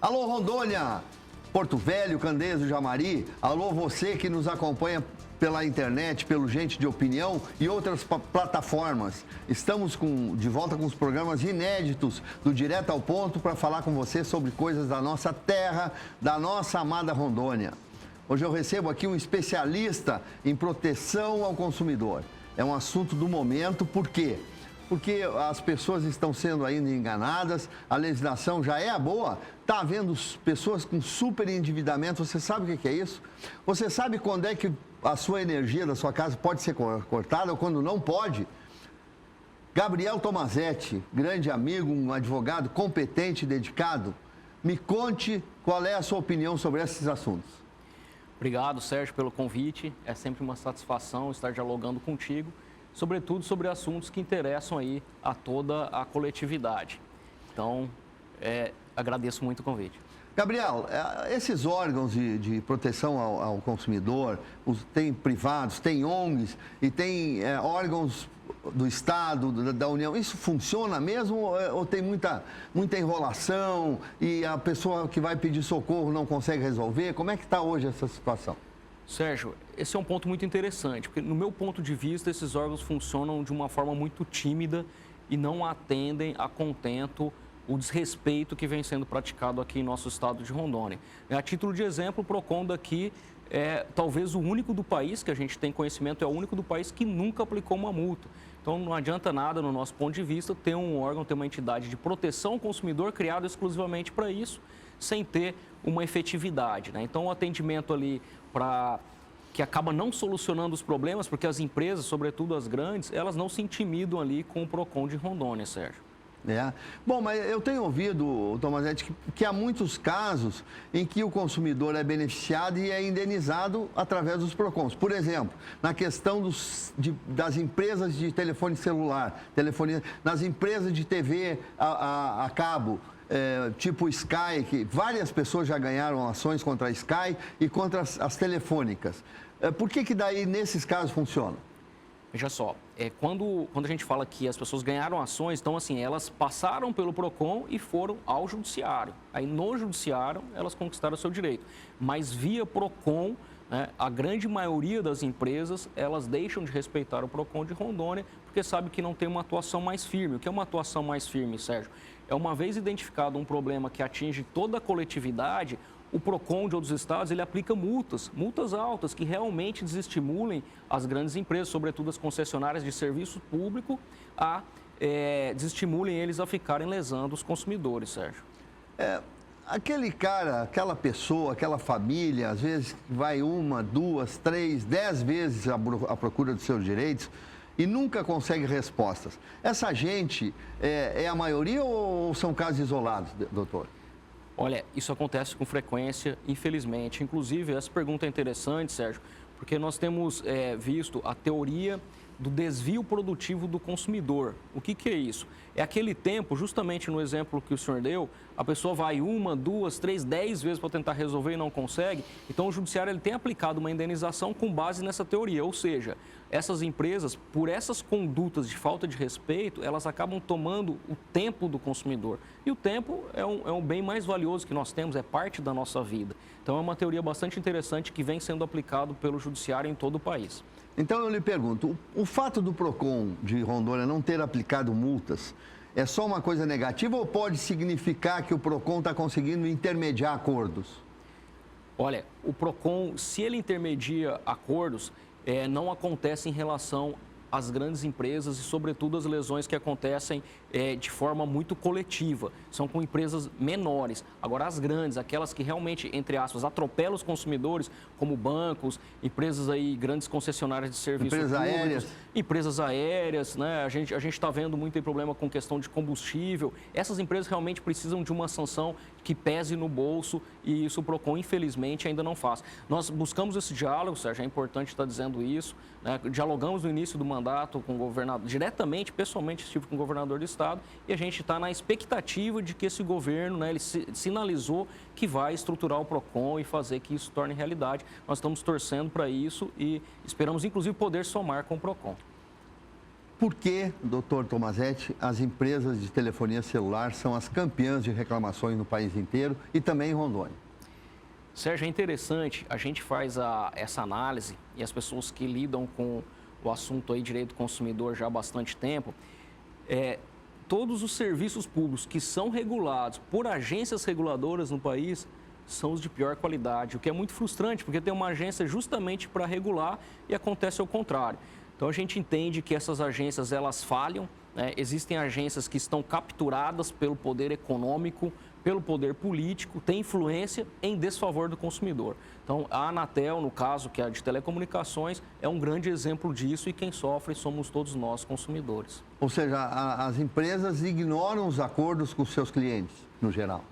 Alô, Rondônia, Porto Velho, Candeias do Jamari. Alô, você que nos acompanha pela internet, pelo Gente de Opinião e outras plataformas. Estamos de volta com os programas inéditos do Direto ao Ponto para falar com você sobre coisas da nossa terra, da nossa amada Rondônia. Hoje eu recebo aqui um especialista em proteção ao consumidor. É um assunto do momento, por quê? Porque as pessoas estão sendo ainda enganadas, a legislação já é boa, está havendo pessoas com super endividamento. Você sabe o que é isso? Você sabe quando é que a sua energia da sua casa pode ser cortada ou quando não pode? Gabriel Tomazetti, grande amigo, um advogado competente e dedicado, me conte qual é a sua opinião sobre esses assuntos. Obrigado, Sérgio, pelo convite. É sempre uma satisfação estar dialogando contigo, sobretudo sobre assuntos que interessam aí a toda a coletividade. Então, agradeço muito o convite. Gabriel, esses órgãos de proteção ao consumidor, tem privados, tem ONGs e tem órgãos do Estado, da União, isso funciona mesmo ou tem muita enrolação e a pessoa que vai pedir socorro não consegue resolver? Como é que está hoje essa situação? Sérgio, esse é um ponto muito interessante, porque no meu ponto de vista, esses órgãos funcionam de uma forma muito tímida e não atendem a contento o desrespeito que vem sendo praticado aqui em nosso estado de Rondônia. A título de exemplo, o PROCON daqui é talvez o único do país, que a gente tem conhecimento, é o único do país que nunca aplicou uma multa. Então, não adianta nada, no nosso ponto de vista, ter um órgão, ter uma entidade de proteção ao consumidor criada exclusivamente para isso, sem ter uma efetividade, né? Então, o atendimento ali que acaba não solucionando os problemas, porque as empresas, sobretudo as grandes, elas não se intimidam ali com o PROCON de Rondônia, Sérgio. Bom, mas eu tenho ouvido, Tomazetti, que há muitos casos em que o consumidor é beneficiado e é indenizado através dos PROCONs. Por exemplo, na questão das empresas de telefone celular, nas empresas de TV a cabo, tipo Sky, que várias pessoas já ganharam ações contra a Sky e contra as telefônicas. Por que daí, nesses casos, funciona? Veja só, quando a gente fala que as pessoas ganharam ações, então assim, elas passaram pelo PROCON e foram ao judiciário. Aí no judiciário elas conquistaram o seu direito. Mas via PROCON, né, a grande maioria das empresas, elas deixam de respeitar o PROCON de Rondônia porque sabe que não tem uma atuação mais firme. O que é uma atuação mais firme, Sérgio? É uma vez identificado um problema que atinge toda a coletividade, o PROCON de outros estados, ele aplica multas altas que realmente desestimulem as grandes empresas, sobretudo as concessionárias de serviço público, desestimulem eles a ficarem lesando os consumidores, Sérgio. Aquele cara, aquela pessoa, aquela família, às vezes vai 1, 2, 3, 10 vezes à procura dos seus direitos e nunca consegue respostas. Essa gente é a maioria ou são casos isolados, doutor? Olha, isso acontece com frequência, infelizmente. Inclusive, essa pergunta é interessante, Sérgio, porque nós temos visto a teoria do desvio produtivo do consumidor. O que é isso? É aquele tempo, justamente no exemplo que o senhor deu, a pessoa vai 1, 2, 3, 10 vezes para tentar resolver e não consegue. Então, o judiciário ele tem aplicado uma indenização com base nessa teoria. Ou seja, essas empresas, por essas condutas de falta de respeito, elas acabam tomando o tempo do consumidor. E o tempo é um bem mais valioso que nós temos, é parte da nossa vida. Então, é uma teoria bastante interessante que vem sendo aplicado pelo judiciário em todo o país. Então, eu lhe pergunto, o fato do PROCON de Rondônia não ter aplicado multas é só uma coisa negativa ou pode significar que o PROCON está conseguindo intermediar acordos? Olha, o PROCON, se ele intermedia acordos, não acontece em relação às grandes empresas e, sobretudo, as lesões que acontecem de forma muito coletiva. São com empresas menores. Agora, as grandes, aquelas que realmente, entre aspas, atropelam os consumidores, como bancos, empresas aí, grandes concessionárias de serviços públicos, empresas aéreas, né? A gente está vendo muito problema com questão de combustível. Essas empresas realmente precisam de uma sanção que pese no bolso e isso o PROCON, infelizmente, ainda não faz. Nós buscamos esse diálogo, Sérgio, é importante estar dizendo isso, né? Dialogamos no início do mandato com o governador, diretamente, pessoalmente, estive com o governador do estado e a gente está na expectativa de que esse governo, né, ele sinalizou que vai estruturar o PROCON e fazer que isso torne realidade. Nós estamos torcendo para isso e esperamos, inclusive, poder somar com o PROCON. Por que, doutor Tomazetti, as empresas de telefonia celular são as campeãs de reclamações no país inteiro e também em Rondônia? Sérgio, é interessante, a gente faz essa análise e as pessoas que lidam com o assunto aí, direito do consumidor já há bastante tempo, todos os serviços públicos que são regulados por agências reguladoras no país são os de pior qualidade, o que é muito frustrante, porque tem uma agência justamente para regular e acontece ao contrário. Então, a gente entende que essas agências, elas falham, né? Existem agências que estão capturadas pelo poder econômico, pelo poder político, tem influência em desfavor do consumidor. Então, a Anatel, no caso, que é a de telecomunicações, é um grande exemplo disso e quem sofre somos todos nós, consumidores. Ou seja, as empresas ignoram os acordos com os seus clientes, no geral.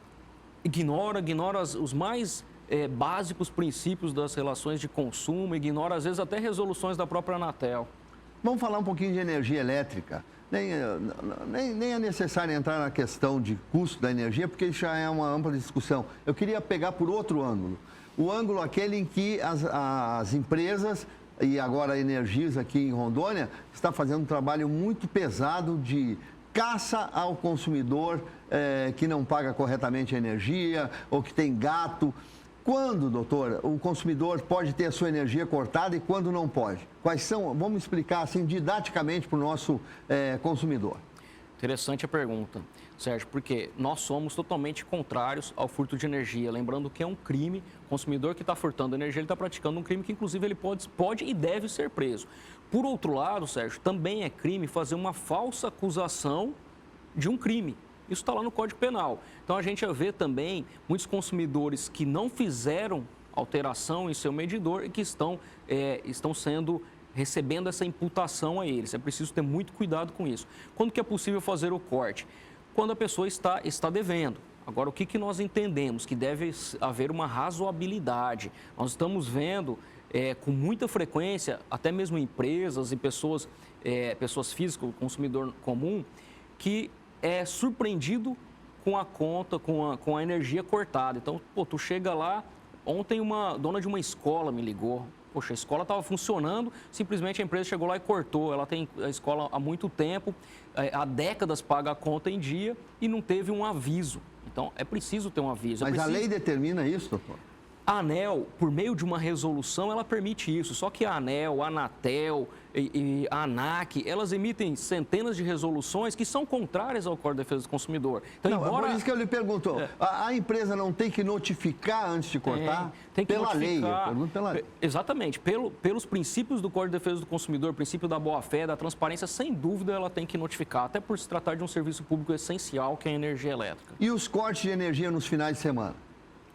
Ignora os mais básicos princípios das relações de consumo, ignora às vezes até resoluções da própria Anatel. Vamos falar um pouquinho de energia elétrica. Nem é necessário entrar na questão de custo da energia, porque isso já é uma ampla discussão. Eu queria pegar por outro ângulo. O ângulo aquele em que as empresas, e agora a Energisa aqui em Rondônia, está fazendo um trabalho muito pesado de caça ao consumidor que não paga corretamente a energia ou que tem gato. Quando, doutor, o consumidor pode ter a sua energia cortada e quando não pode? Quais são? Vamos explicar assim didaticamente para o nosso consumidor. Interessante a pergunta, Sérgio, porque nós somos totalmente contrários ao furto de energia. Lembrando que é um crime, o consumidor que está furtando energia, ele está praticando um crime que, inclusive, ele pode e deve ser preso. Por outro lado, Sérgio, também é crime fazer uma falsa acusação de um crime. Isso está lá no Código Penal. Então, a gente vê também muitos consumidores que não fizeram alteração em seu medidor e que estão recebendo essa imputação a eles. É preciso ter muito cuidado com isso. Quando que é possível fazer o corte? Quando a pessoa está devendo. Agora, o que nós entendemos? Que deve haver uma razoabilidade. Nós estamos vendo com muita frequência, até mesmo empresas e pessoas físicas, o consumidor comum, que é surpreendido com a conta, com a energia cortada. Então, tu chega lá, ontem uma dona de uma escola me ligou. Poxa, a escola estava funcionando, simplesmente a empresa chegou lá e cortou. Ela tem a escola há muito tempo, há décadas paga a conta em dia e não teve um aviso. Então, é preciso ter um aviso. Mas a lei determina isso, doutor? A ANEEL, por meio de uma resolução, ela permite isso. Só que a ANEEL, a Anatel e a ANAC, elas emitem centenas de resoluções que são contrárias ao Código de Defesa do Consumidor. Então, não, por isso que eu lhe pergunto, a empresa não tem que notificar antes de cortar? Tem que pela lei, notificar. Eu pergunto pela lei. Exatamente. Pelos princípios do Código de Defesa do Consumidor, princípio da boa-fé, da transparência, sem dúvida ela tem que notificar, até por se tratar de um serviço público essencial, que é a energia elétrica. E os cortes de energia nos finais de semana?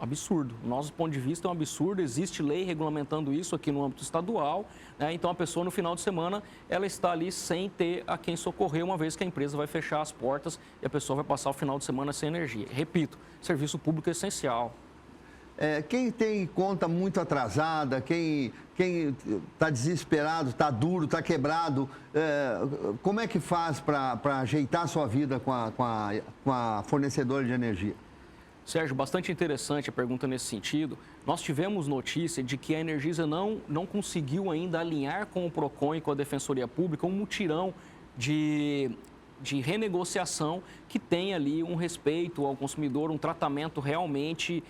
Absurdo. Do nosso ponto de vista é um absurdo, existe lei regulamentando isso aqui no âmbito estadual, né? Então a pessoa no final de semana ela está ali sem ter a quem socorrer, uma vez que a empresa vai fechar as portas e a pessoa vai passar o final de semana sem energia. Repito, serviço público é essencial. Quem tem conta muito atrasada, quem está desesperado, está duro, está quebrado, como é que faz para ajeitar a sua vida com a fornecedora de energia? Sérgio, bastante interessante a pergunta nesse sentido. Nós tivemos notícia de que a Energisa não conseguiu ainda alinhar com o PROCON e com a Defensoria Pública um mutirão de renegociação que tem ali um respeito ao consumidor, um tratamento realmente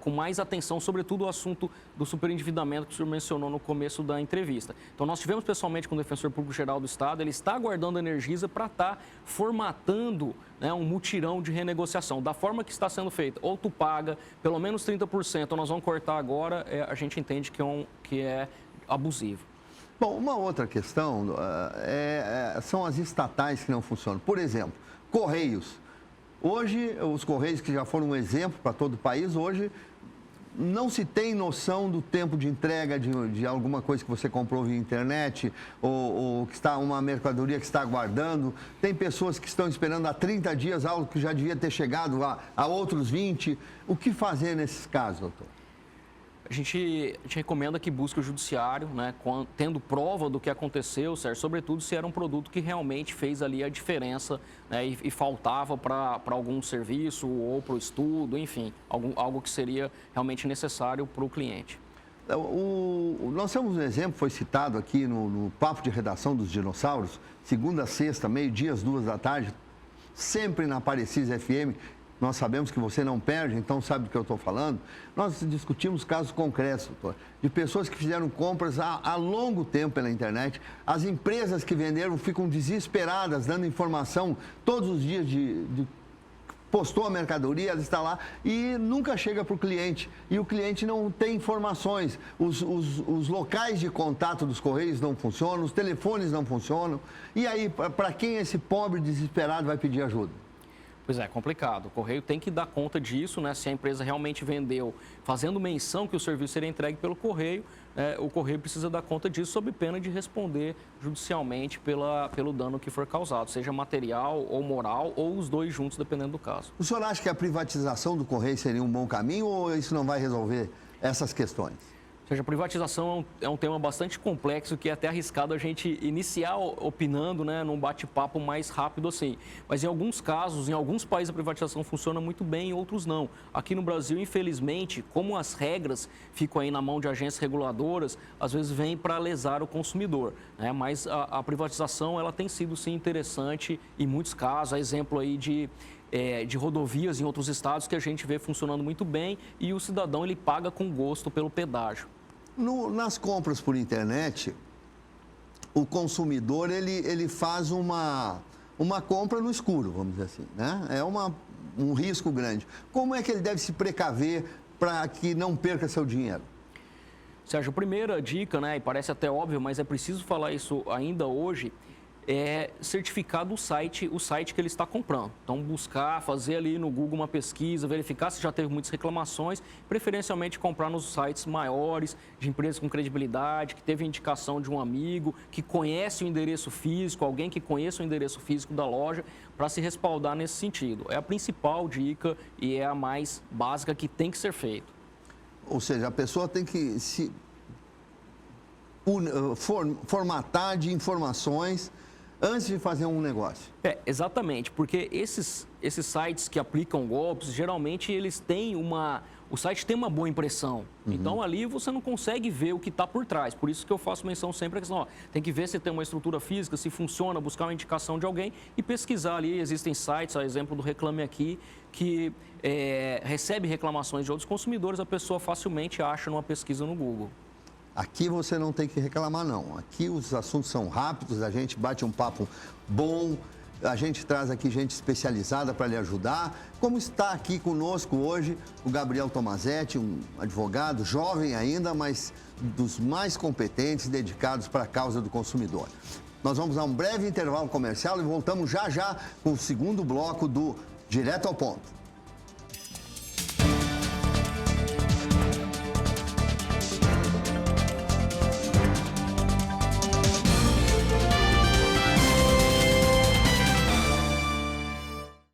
com mais atenção, sobretudo o assunto do superendividamento que o senhor mencionou no começo da entrevista. Então, nós tivemos pessoalmente com o Defensor Público Geral do Estado, ele está aguardando a Energisa para estar formatando, né, um mutirão de renegociação, da forma que está sendo feita. Ou tu paga pelo menos 30%, ou nós vamos cortar agora, a gente entende que é abusivo. Bom, uma outra questão são as estatais que não funcionam. Por exemplo, Correios. Hoje, os Correios, que já foram um exemplo para todo o país, hoje não se tem noção do tempo de entrega de alguma coisa que você comprou via internet ou que está uma mercadoria que está aguardando. Tem pessoas que estão esperando há 30 dias algo que já devia ter chegado a outros 20. O que fazer nesses casos, doutor? A gente recomenda que busque o judiciário, né, tendo prova do que aconteceu, Sérgio, sobretudo se era um produto que realmente fez ali a diferença, né, e faltava para algum serviço ou para o estudo, enfim, algo que seria realmente necessário para o cliente. Nós temos um exemplo, foi citado aqui no Papo de Redação dos Dinossauros, segunda a sexta, meio-dia, às 14h, sempre na Aparecida FM. Nós sabemos que você não perde, então sabe do que eu estou falando. Nós discutimos casos concretos, doutor, de pessoas que fizeram compras há longo tempo pela internet. As empresas que venderam ficam desesperadas, dando informação todos os dias postou a mercadoria, ela está lá e nunca chega para o cliente. E o cliente não tem informações. Os locais de contato dos Correios não funcionam, os telefones não funcionam. E aí, para quem esse pobre desesperado vai pedir ajuda? Pois é, complicado. O Correio tem que dar conta disso, né? Se a empresa realmente vendeu, fazendo menção que o serviço seria entregue pelo Correio, o Correio precisa dar conta disso sob pena de responder judicialmente pelo dano que for causado, seja material ou moral, ou os dois juntos, dependendo do caso. O senhor acha que a privatização do Correio seria um bom caminho ou isso não vai resolver essas questões? Ou seja, a privatização é um tema bastante complexo que é até arriscado a gente iniciar opinando, né, num bate-papo mais rápido assim. Mas em alguns casos, em alguns países a privatização funciona muito bem, em outros não. Aqui no Brasil, infelizmente, como as regras ficam aí na mão de agências reguladoras, às vezes vem para lesar o consumidor, né? Mas a privatização ela tem sido sim interessante em muitos casos, a exemplo aí de rodovias em outros estados que a gente vê funcionando muito bem e o cidadão ele paga com gosto pelo pedágio. Nas compras por internet, o consumidor ele faz uma compra no escuro, vamos dizer assim, né? É um risco grande. Como é que ele deve se precaver para que não perca seu dinheiro? Sérgio, a primeira dica, né, e parece até óbvio, mas é preciso falar isso ainda hoje, é certificar o site que ele está comprando. Então, buscar, fazer ali no Google uma pesquisa, verificar se já teve muitas reclamações, preferencialmente comprar nos sites maiores, de empresas com credibilidade, que teve indicação de um amigo, que conhece o endereço físico, alguém que conheça o endereço físico da loja, para se respaldar nesse sentido. É a principal dica e é a mais básica que tem que ser feito. Ou seja, a pessoa tem que se formatar de informações antes de fazer um negócio. Exatamente, porque esses sites que aplicam golpes, geralmente eles têm o site tem uma boa impressão. Então, ali você não consegue ver o que está por trás. Por isso que eu faço menção sempre a questão, tem que ver se tem uma estrutura física, se funciona, buscar uma indicação de alguém e pesquisar ali. Existem sites, a exemplo do Reclame Aqui, que recebe reclamações de outros consumidores, a pessoa facilmente acha numa pesquisa no Google. Aqui você não tem que reclamar, não. Aqui os assuntos são rápidos, a gente bate um papo bom, a gente traz aqui gente especializada para lhe ajudar. Como está aqui conosco hoje o Gabriel Tomazetti, um advogado jovem ainda, mas dos mais competentes e dedicados para a causa do consumidor. Nós vamos a um breve intervalo comercial e voltamos já já com o segundo bloco do Direto ao Ponto.